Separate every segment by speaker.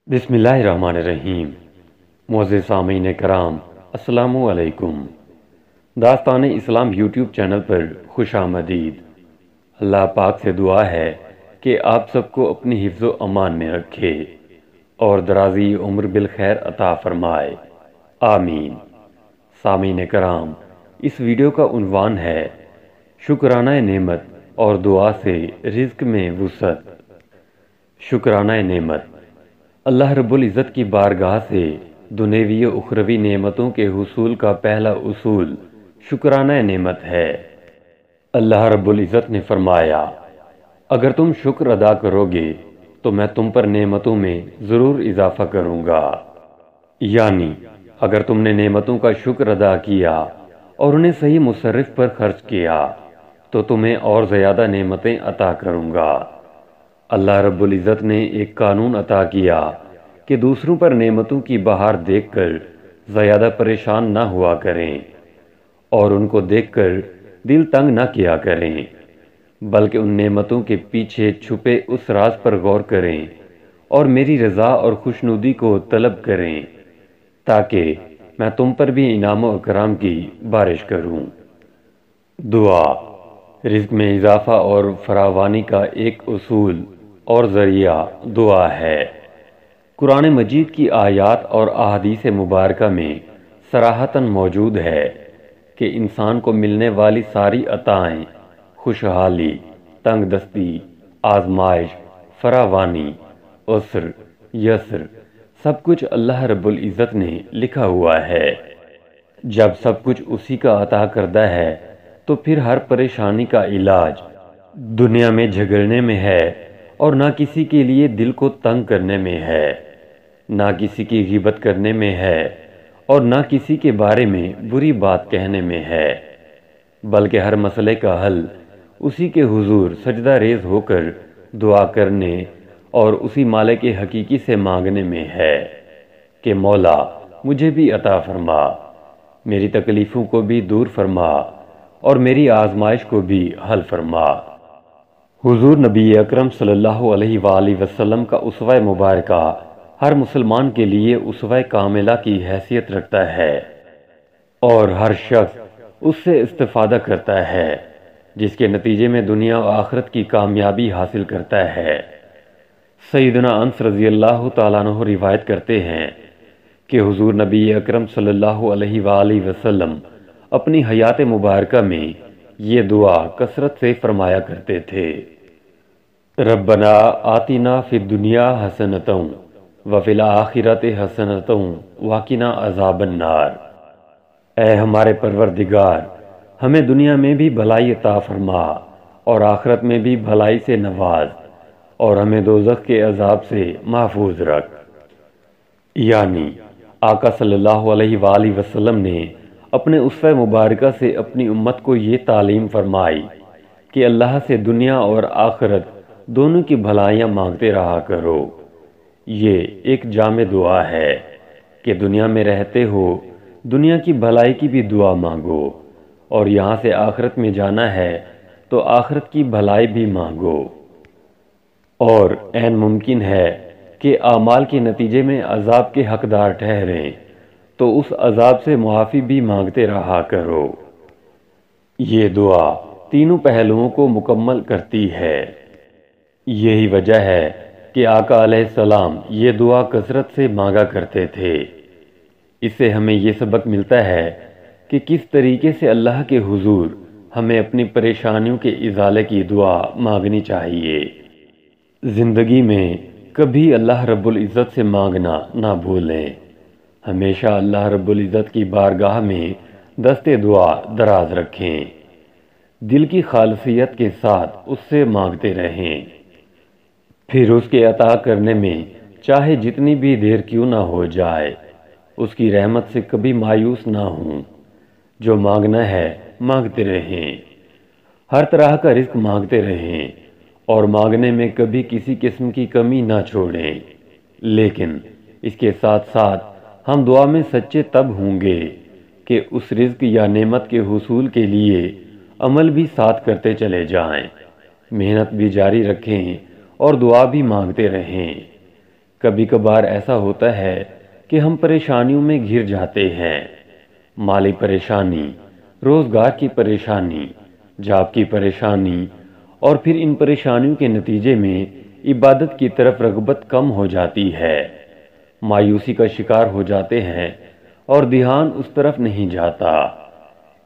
Speaker 1: بسم اللہ الرحمن الرحیم۔ معزز سامعین کرام، السلام علیکم۔ داستان اسلام یوٹیوب چینل پر خوش آمدید۔ اللہ پاک سے دعا ہے کہ آپ سب کو اپنی حفظ و امان میں رکھے اور درازی عمر بالخیر عطا فرمائے، آمین۔ سامعین کرام، اس ویڈیو کا عنوان ہے شکرانہ نعمت اور دعا سے رزق میں وسعت۔ شکرانہ نعمت اللہ رب العزت کی بارگاہ سے دنیوی و اخروی نعمتوں کے حصول کا پہلا اصول شکرانہ نعمت ہے۔ اللہ رب العزت نے فرمایا، اگر تم شکر ادا کرو گے تو میں تم پر نعمتوں میں ضرور اضافہ کروں گا۔ یعنی اگر تم نے نعمتوں کا شکر ادا کیا اور انہیں صحیح مصرف پر خرچ کیا تو تمہیں اور زیادہ نعمتیں عطا کروں گا۔ اللہ رب العزت نے ایک قانون عطا کیا کہ دوسروں پر نعمتوں کی بہار دیکھ کر زیادہ پریشان نہ ہوا کریں اور ان کو دیکھ کر دل تنگ نہ کیا کریں، بلکہ ان نعمتوں کے پیچھے چھپے اس راز پر غور کریں اور میری رضا اور خوشنودی کو طلب کریں تاکہ میں تم پر بھی انعام و اکرام کی بارش کروں۔ دعا رزق میں اضافہ اور فراوانی کا ایک اصول اور ذریعہ دعا ہے۔ قرآن مجید کی آیات اور احادیث مبارکہ میں صراحتاً موجود ہے کہ انسان کو ملنے والی ساری عطائیں، خوشحالی، تنگ دستی، آزمائش، فراوانی، عسر، یسر، سب کچھ اللہ رب العزت نے لکھا ہوا ہے۔ جب سب کچھ اسی کا عطا کردہ ہے تو پھر ہر پریشانی کا علاج دنیا میں جھگڑنے میں ہے اور نہ کسی کے لیے دل کو تنگ کرنے میں ہے، نہ کسی کی غیبت کرنے میں ہے اور نہ کسی کے بارے میں بری بات کہنے میں ہے، بلکہ ہر مسئلے کا حل اسی کے حضور سجدہ ریز ہو کر دعا کرنے اور اسی مالک حقیقی سے مانگنے میں ہے کہ مولا مجھے بھی عطا فرما، میری تکلیفوں کو بھی دور فرما اور میری آزمائش کو بھی حل فرما۔ حضور نبی اکرم صلی اللہ علیہ وآلہ وسلم کا اسوہ مبارکہ ہر مسلمان کے لیے اسوہ کاملہ کی حیثیت رکھتا ہے اور ہر شخص اس سے استفادہ کرتا ہے، جس کے نتیجے میں دنیا و آخرت کی کامیابی حاصل کرتا ہے۔ سیدنا انس رضی اللہ تعالیٰ عنہ روایت کرتے ہیں کہ حضور نبی اکرم صلی اللہ علیہ وآلہ وسلم اپنی حیات مبارکہ میں یہ دعا کثرت سے فرمایا کرتے تھے، ربنا آتنا فی الدنیا حسنۃ وفی الآخرۃ حسنۃ وقنا عذاب النار۔ اے ہمارے پروردگار، ہمیں دنیا میں بھی بھلائی عطا فرما اور آخرت میں بھی بھلائی سے نواز اور ہمیں دوزخ کے عذاب سے محفوظ رکھ۔ یعنی آقا صلی اللہ علیہ وآلہ وسلم نے اپنے اسوہ مبارکہ سے اپنی امت کو یہ تعلیم فرمائی کہ اللہ سے دنیا اور آخرت دونوں کی بھلائیاں مانگتے رہا کرو۔ یہ ایک جامع دعا ہے کہ دنیا میں رہتے ہو دنیا کی بھلائی کی بھی دعا مانگو اور یہاں سے آخرت میں جانا ہے تو آخرت کی بھلائی بھی مانگو، اور عین ممکن ہے کہ اعمال کے نتیجے میں عذاب کے حقدار ٹھہریں تو اس عذاب سے معافی بھی مانگتے رہا کرو۔ یہ دعا تینوں پہلوؤں کو مکمل کرتی ہے۔ یہی وجہ ہے کہ آقا علیہ السلام یہ دعا کثرت سے مانگا کرتے تھے۔ اس سے ہمیں یہ سبق ملتا ہے کہ کس طریقے سے اللہ کے حضور ہمیں اپنی پریشانیوں کے ازالے کی دعا مانگنی چاہیے۔ زندگی میں کبھی اللہ رب العزت سے مانگنا نہ بھولیں، ہمیشہ اللہ رب العزت کی بارگاہ میں دست دعا دراز رکھیں، دل کی خالصیت کے ساتھ اس سے مانگتے رہیں، پھر اس کے عطا کرنے میں چاہے جتنی بھی دیر کیوں نہ ہو جائے اس کی رحمت سے کبھی مایوس نہ ہوں۔ جو مانگنا ہے مانگتے رہیں، ہر طرح کا رزق مانگتے رہیں اور مانگنے میں کبھی کسی قسم کی کمی نہ چھوڑیں، لیکن اس کے ساتھ ساتھ ہم دعا میں سچے تب ہوں گے کہ اس رزق یا نعمت کے حصول کے لیے عمل بھی ساتھ کرتے چلے جائیں، محنت بھی جاری رکھیں اور دعا بھی مانگتے رہیں۔ کبھی کبھار ایسا ہوتا ہے کہ ہم پریشانیوں میں گھر جاتے ہیں، مالی پریشانی، روزگار کی پریشانی، جاب کی پریشانی، اور پھر ان پریشانیوں کے نتیجے میں عبادت کی طرف رغبت کم ہو جاتی ہے، مایوسی کا شکار ہو جاتے ہیں اور دھیان اس طرف نہیں جاتا۔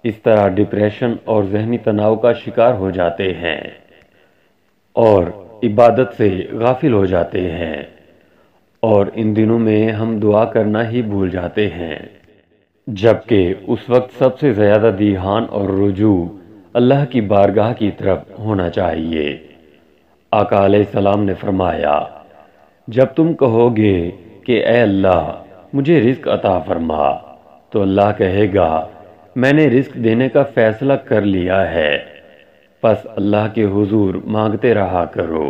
Speaker 1: اس طرح ڈپریشن اور ذہنی تناؤ کا شکار ہو جاتے ہیں اور عبادت سے غافل ہو جاتے ہیں، اور ان دنوں میں ہم دعا کرنا ہی بھول جاتے ہیں، جبکہ اس وقت سب سے زیادہ دھیان اور رجوع اللہ کی بارگاہ کی طرف ہونا چاہیے۔ آقا علیہ السلام نے فرمایا، جب تم کہو گے کہ اے اللہ مجھے رزق عطا فرما، تو اللہ کہے گا میں نے رزق دینے کا فیصلہ کر لیا ہے، پس اللہ کے حضور مانگتے رہا کرو،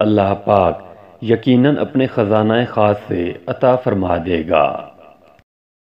Speaker 1: اللہ پاک یقیناً اپنے خزانہ خاص سے عطا فرما دے گا۔